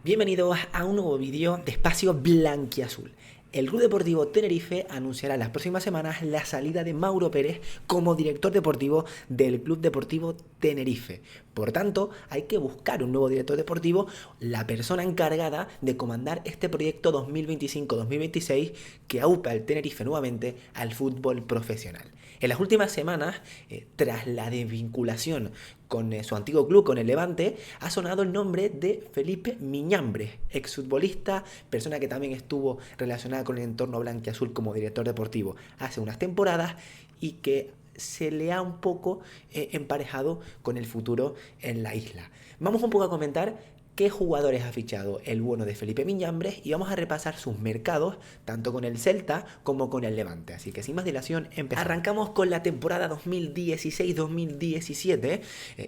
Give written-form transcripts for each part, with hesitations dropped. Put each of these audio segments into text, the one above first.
Bienvenidos a un nuevo vídeo de Espacio Blanquiazul. El Club Deportivo Tenerife anunciará en las próximas semanas la salida de Mauro Pérez como director deportivo del Club Deportivo Tenerife. Por tanto, hay que buscar un nuevo director deportivo, la persona encargada de comandar este proyecto 2025-2026 que aupa al Tenerife nuevamente al fútbol profesional. En las últimas semanas, tras la desvinculación con su antiguo club, con el Levante, ha sonado el nombre de Felipe Miñambres, exfutbolista, persona que también estuvo relacionada con el entorno blanquiazul como director deportivo hace unas temporadas y que se le ha un poco emparejado con el futuro en la isla. Vamos un poco a comentar qué jugadores ha fichado el bueno de Felipe Miñambres y vamos a repasar sus mercados tanto con el Celta como con el Levante. Así que sin más dilación, empezamos. Arrancamos con la temporada 2016-2017.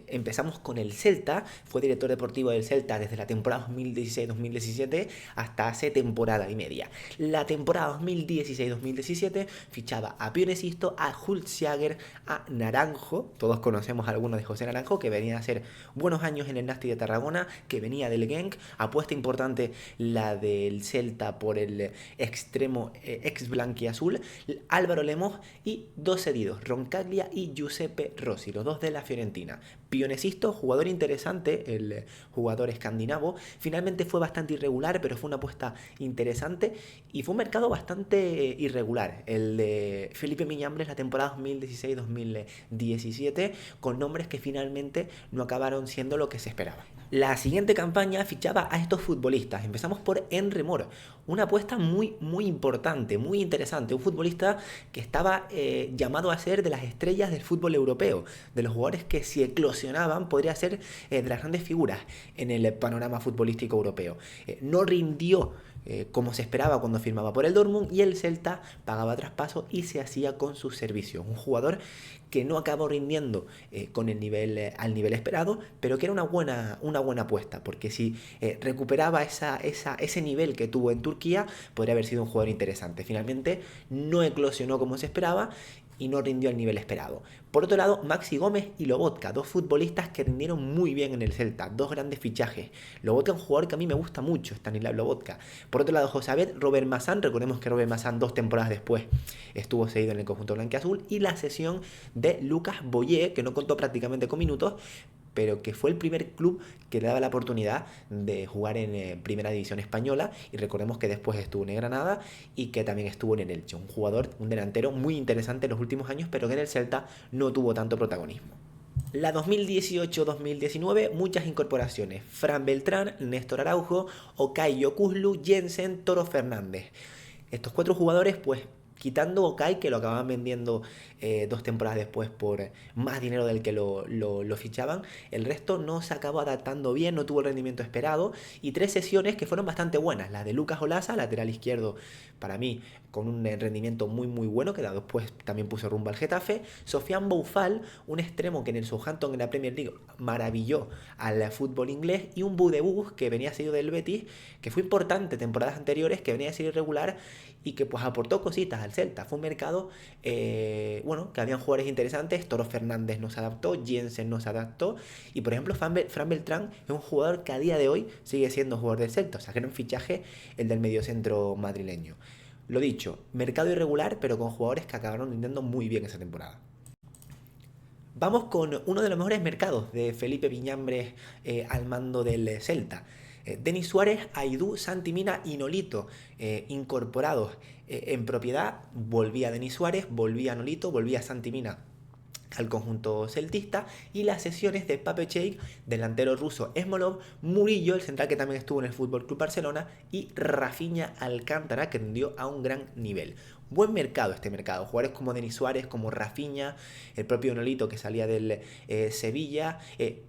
Empezamos con el Celta. Fue director deportivo del Celta desde la temporada 2016-2017 hasta hace temporada y media. La temporada 2016-2017 fichaba a Pionesisto, a Hultziager, a Naranjo. Todos conocemos a alguno de José Naranjo, que venía a hacer buenos años en el Nasti de Tarragona, que venía del Genk. Apuesta importante la del Celta por el extremo ex blanquiazul. Álvaro Lemos y dos cedidos, Roncaglia y Giuseppe Rossi, los dos de la Fiorentina. Pionesisto, jugador interesante, el jugador escandinavo. Finalmente fue bastante irregular, pero fue una apuesta interesante y fue un mercado bastante irregular, el de Felipe Miñambres la temporada 2016-2017, con nombres que finalmente no acabaron siendo lo que se esperaba. La siguiente campaña fichaba a estos futbolistas. Empezamos por Henry Mor, una apuesta muy importante, muy interesante. Un futbolista que estaba llamado a ser de las estrellas del fútbol europeo, de los jugadores que si eclosionaban podría ser de las grandes figuras en el panorama futbolístico europeo. No rindió como se esperaba cuando firmaba por el Dortmund y el Celta pagaba traspaso y se hacía con sus servicios. Un jugador que no acabó rindiendo con el nivel, al nivel esperado, pero que era una buena apuesta, porque si recuperaba ese nivel que tuvo en Turquía, podría haber sido un jugador interesante. Finalmente no eclosionó como se esperaba y no rindió al nivel esperado. Por otro lado, Maxi Gómez y Lobotka, dos futbolistas que rindieron muy bien en el Celta, dos grandes fichajes. Lobotka es un jugador que a mí me gusta mucho, Stanislav Lobotka. Por otro lado, José Abed, Robert Mazán, recordemos que Robert Mazán 2 temporadas después estuvo cedido en el conjunto blanquiazul, y la cesión de Lucas Boyé, que no contó prácticamente con minutos, pero que fue el primer club que le daba la oportunidad de jugar en Primera División Española, y recordemos que después estuvo en el Granada y que también estuvo en el Elche, un jugador, un delantero muy interesante en los últimos años, pero que en el Celta no tuvo tanto protagonismo. La 2018-2019, muchas incorporaciones: Fran Beltrán, Néstor Araujo, Okay Yokuslu, Jensen, Toro Fernández. Estos cuatro jugadores, pues, quitando Okay, que lo acababan vendiendo 2 temporadas después por más dinero del que lo fichaban, el resto no se acabó adaptando bien, no tuvo el rendimiento esperado, y 3 sesiones que fueron bastante buenas: la de Lucas Olaza, lateral izquierdo, para mí con un rendimiento muy bueno, que después también puso rumbo al Getafe; Sofiane Boufal, un extremo que en el Southampton en la Premier League maravilló al fútbol inglés; y un Budebus que venía seguido del Betis, que fue importante temporadas anteriores, que venía a ser irregular y que pues aportó cositas al Celta. Fue un mercado que habían jugadores interesantes. Toro Fernández no se adaptó, Jensen no se adaptó, y por ejemplo Fran Beltrán es un jugador que a día de hoy sigue siendo jugador del Celta. O sea, que era un fichaje el del mediocentro madrileño. Lo dicho, mercado irregular, pero con jugadores que acabaron rindiendo muy bien esa temporada. Vamos con uno de los mejores mercados de Felipe Miñambres al mando del Celta. Denis Suárez, Aidú, Santi Mina y Nolito incorporados en propiedad. Volvía Denis Suárez, volvía Nolito, volvía Santi Mina al conjunto celtista, y las sesiones de Pape Cheik, delantero ruso Smolov, Murillo, el central que también estuvo en el FC Barcelona, y Rafinha Alcántara, que rindió a un gran nivel. Buen mercado este mercado, jugadores como Denis Suárez, como Rafinha, el propio Nolito que salía del Sevilla,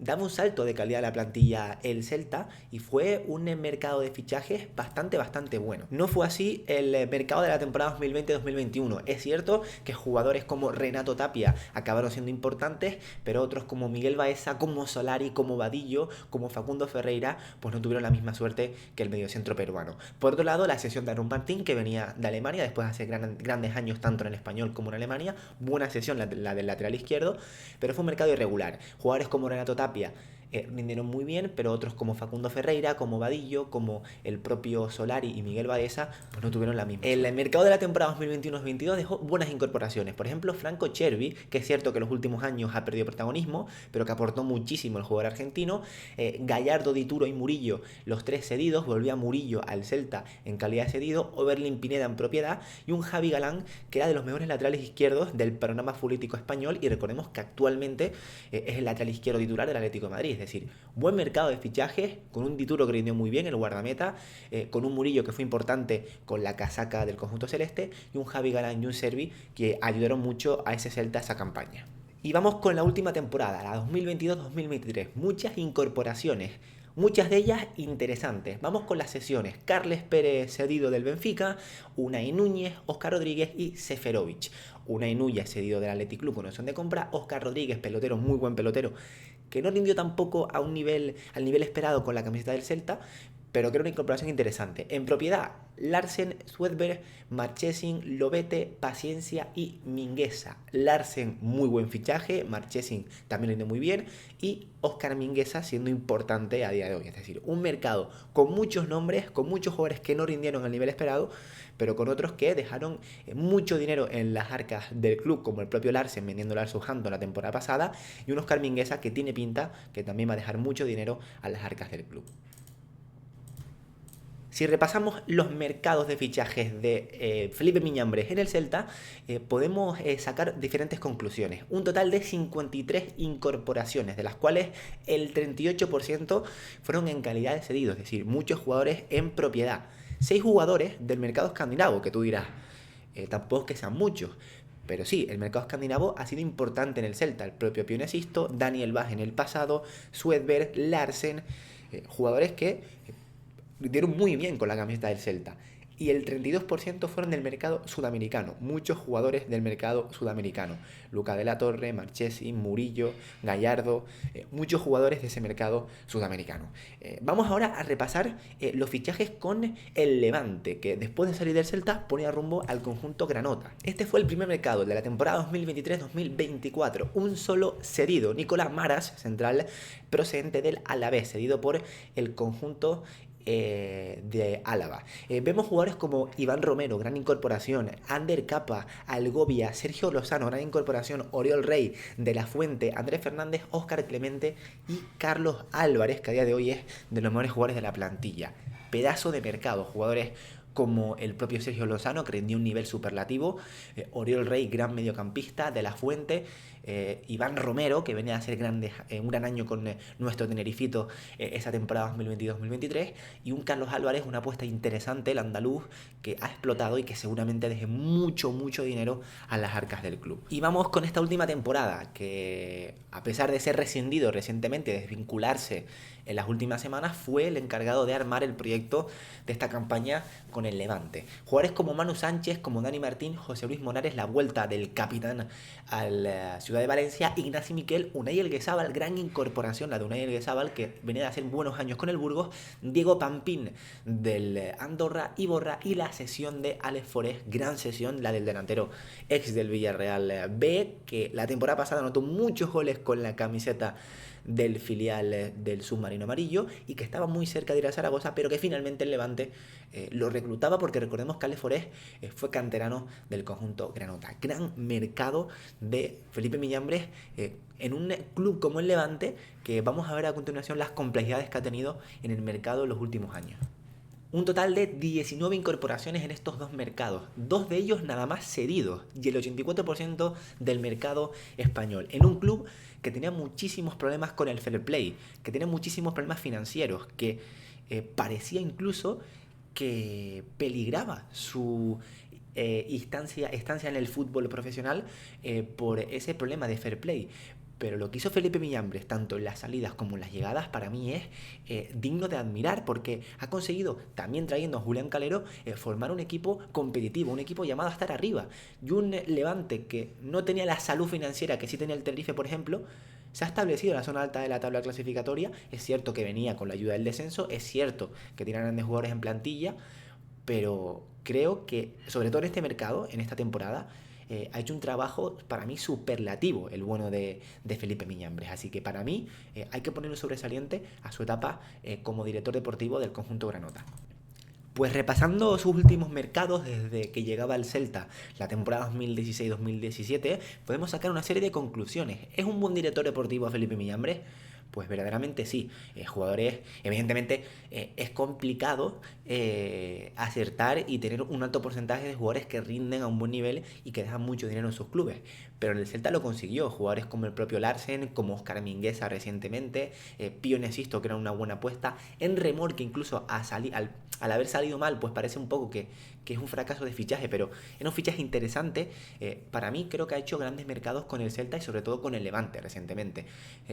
daba un salto de calidad a la plantilla el Celta, y fue un mercado de fichajes bastante bueno. No fue así el mercado de la temporada 2020-2021. Es cierto que jugadores como Renato Tapia acabaron siendo importantes, pero otros como Miguel Baeza, como Solari, como Vadillo, como Facundo Ferreira, pues no tuvieron la misma suerte que el mediocentro peruano. Por otro lado, la cesión de Aaron Martín, que venía de Alemania después de hacer grandes años tanto en el español como en Alemania. Buena sesión la del lateral izquierdo, pero fue un mercado irregular. Jugadores como Renato Tapia rindieron muy bien, pero otros como Facundo Ferreira, como Vadillo, como el propio Solari y Miguel Baeza, pues no tuvieron la misma. El mercado de la temporada 2021-2022 dejó buenas incorporaciones. Por ejemplo, Franco Cervi, que es cierto que en los últimos años ha perdido protagonismo, pero que aportó muchísimo el jugador argentino. Gallardo, Dituro y Murillo, los tres cedidos. Volvía Murillo al Celta en calidad de cedido. Oberlin Pineda en propiedad. Y un Javi Galán, que era de los mejores laterales izquierdos del panorama futbolístico español. Y recordemos que actualmente es el lateral izquierdo titular del Atlético de Madrid. Es decir, buen mercado de fichajes, con un Dituro que rindió muy bien, el guardameta, con un Murillo que fue importante con la casaca del conjunto celeste, y un Javi Galán y un Cervi que ayudaron mucho a ese Celta, a esa campaña. Y vamos con la última temporada, la 2022-2023. Muchas incorporaciones, muchas de ellas interesantes. Vamos con las sesiones. Carles Pérez, cedido del Benfica, Unai Núñez, Óscar Rodríguez y Seferovic. Unai Núñez, cedido del Athletic Club con opción de compra. Óscar Rodríguez, pelotero, muy buen pelotero, que no rindió tampoco al nivel esperado con la camiseta del Celta, pero que era una incorporación interesante. En propiedad, Larsen, Swedberg, Marchesin, Lobete, Paciencia y Mingueza. Larsen, muy buen fichaje, Marchesin también rindió muy bien, y Óscar Mingueza siendo importante a día de hoy. Es decir, un mercado con muchos nombres, con muchos jugadores que no rindieron al nivel esperado, pero con otros que dejaron mucho dinero en las arcas del club, como el propio Larsen vendiéndolo al Southampton la temporada pasada, y un Óscar Mingueza que tiene pinta que también va a dejar mucho dinero a las arcas del club. Si repasamos los mercados de fichajes de Felipe Miñambres en el Celta, podemos sacar diferentes conclusiones. Un total de 53 incorporaciones, de las cuales el 38% fueron en calidad de cedidos, es decir, muchos jugadores en propiedad. 6 jugadores del mercado escandinavo, que tú dirás, tampoco es que sean muchos. Pero sí, el mercado escandinavo ha sido importante en el Celta. El propio Pionesisto, Daniel Baj en el pasado, Swedberg, Larsen, jugadores que rindieron muy bien con la camiseta del Celta. Y el 32% fueron del mercado sudamericano. Muchos jugadores del mercado sudamericano. Luca de la Torre, Marchesi, Murillo, Gallardo. Muchos jugadores de ese mercado sudamericano. Vamos ahora a repasar los fichajes con el Levante, que después de salir del Celta ponía rumbo al conjunto granota. Este fue el primer mercado de la temporada 2023-2024. Un solo cedido. Nicolás Maras, central procedente del Alavés, cedido por el conjunto de Álava. Vemos jugadores como Iván Romero, gran incorporación, Ander Capa, Algovia, Sergio Lozano, gran incorporación, Oriol Rey, De la Fuente, Andrés Fernández, Óscar Clemente y Carlos Álvarez, que a día de hoy es de los mejores jugadores de la plantilla. Pedazo de mercado, jugadores como el propio Sergio Lozano, que rindió un nivel superlativo, Oriol Rey, gran mediocampista, De la Fuente, Iván Romero, que venía a ser un gran año con nuestro Tenerifito esa temporada 2022-2023, y un Carlos Álvarez, una apuesta interesante, el andaluz, que ha explotado y que seguramente deje mucho dinero a las arcas del club. Y vamos con esta última temporada, que a pesar de ser rescindido recientemente, de desvincularse en las últimas semanas, fue el encargado de armar el proyecto de esta campaña con el Levante. Jugadores como Manu Sánchez, como Dani Martín, José Luis Monares, la vuelta del capitán a la ciudad de Valencia, Ignacio Miquel, Unai Elguezábal, gran incorporación la de Unai Elguezábal, que venía de hacer buenos años con el Burgos, Diego Pampín del Andorra, Iborra, y la sesión de Alex Forés, gran sesión, la del delantero ex del Villarreal B, que la temporada pasada anotó muchos goles con la camiseta del filial del submarino amarillo y que estaba muy cerca de ir a Zaragoza, pero que finalmente el Levante lo reclutaba, porque recordemos que Alex Forés fue canterano del conjunto granota. Gran mercado de Felipe Miñambres en un club como el Levante, que vamos a ver a continuación las complejidades que ha tenido en el mercado en los últimos años. Un total de 19 incorporaciones en estos dos mercados, 2 de ellos nada más cedidos, y el 84% del mercado español, en un club que tenía muchísimos problemas con el fair play, que tenía muchísimos problemas financieros, que parecía incluso que peligraba su estancia en el fútbol profesional por ese problema de fair play. Pero lo que hizo Felipe Miñambres, tanto en las salidas como en las llegadas, para mí es digno de admirar, porque ha conseguido, también trayendo a Julián Calero, formar un equipo competitivo, un equipo llamado a estar arriba. Y un Levante que no tenía la salud financiera que sí tenía el Tenerife, por ejemplo, se ha establecido en la zona alta de la tabla clasificatoria. Es cierto que venía con la ayuda del descenso, es cierto que tiene grandes jugadores en plantilla, pero creo que, sobre todo en este mercado, en esta temporada, ha hecho un trabajo para mí superlativo, el bueno de Felipe Miñambres. Así que para mí hay que poner un sobresaliente a su etapa como director deportivo del conjunto granota. Pues repasando sus últimos mercados desde que llegaba al Celta la temporada 2016-2017, podemos sacar una serie de conclusiones. ¿Es un buen director deportivo Felipe Miñambres? Pues verdaderamente sí. Jugadores, evidentemente, es complicado acertar y tener un alto porcentaje de jugadores que rinden a un buen nivel y que dejan mucho dinero en sus clubes. Pero en el Celta lo consiguió. Jugadores como el propio Larsen, como Óscar Mingueza recientemente, Pío Nesisto, que era una buena apuesta, en Remor, que incluso al haber salido mal, pues parece un poco que es un fracaso de fichaje, pero era un fichaje interesante. Para mí creo que ha hecho grandes mercados con el Celta y sobre todo con el Levante recientemente.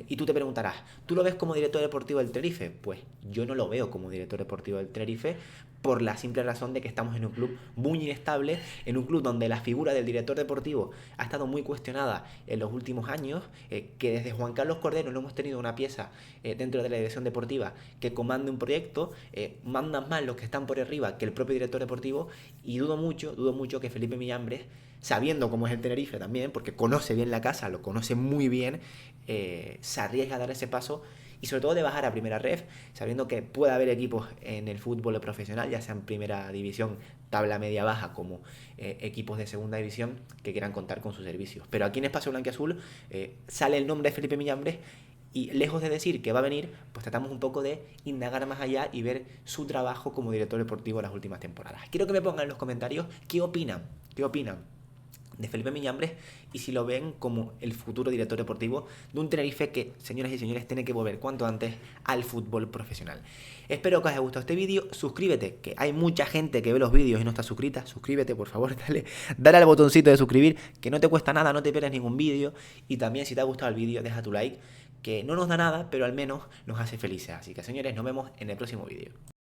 Y tú te preguntarás, ¿tú lo ves como director deportivo del Tenerife? Pues yo no lo veo como director deportivo del Tenerife por la simple razón de que estamos en un club muy inestable, en un club donde la figura del director deportivo ha estado muy cuestionada en los últimos años, que desde Juan Carlos Cordero no hemos tenido una pieza dentro de la dirección deportiva que comande un proyecto, mandan más los que están por arriba que el propio director deportivo, y dudo mucho que Felipe Miñambres, sabiendo cómo es el Tenerife también, porque conoce bien la casa, lo conoce muy bien, se arriesga a dar ese paso y sobre todo de bajar a primera ref, sabiendo que puede haber equipos en el fútbol profesional, ya sea en primera división, tabla media baja, como equipos de segunda división que quieran contar con sus servicios. Pero aquí en Espacio Blanquiazul sale el nombre de Felipe Miñambres y lejos de decir que va a venir, pues tratamos un poco de indagar más allá y ver su trabajo como director deportivo en las últimas temporadas. Quiero que me pongan en los comentarios qué opinan de Felipe Miñambres y si lo ven como el futuro director deportivo de un Tenerife que, señoras y señores, tiene que volver cuanto antes al fútbol profesional. Espero que os haya gustado este vídeo. Suscríbete, que hay mucha gente que ve los vídeos y no está suscrita. Suscríbete, por favor, dale al botoncito de suscribir, que no te cuesta nada, no te pierdas ningún vídeo. Y también, si te ha gustado el vídeo, deja tu like, que no nos da nada, pero al menos nos hace felices. Así que, señores, nos vemos en el próximo vídeo.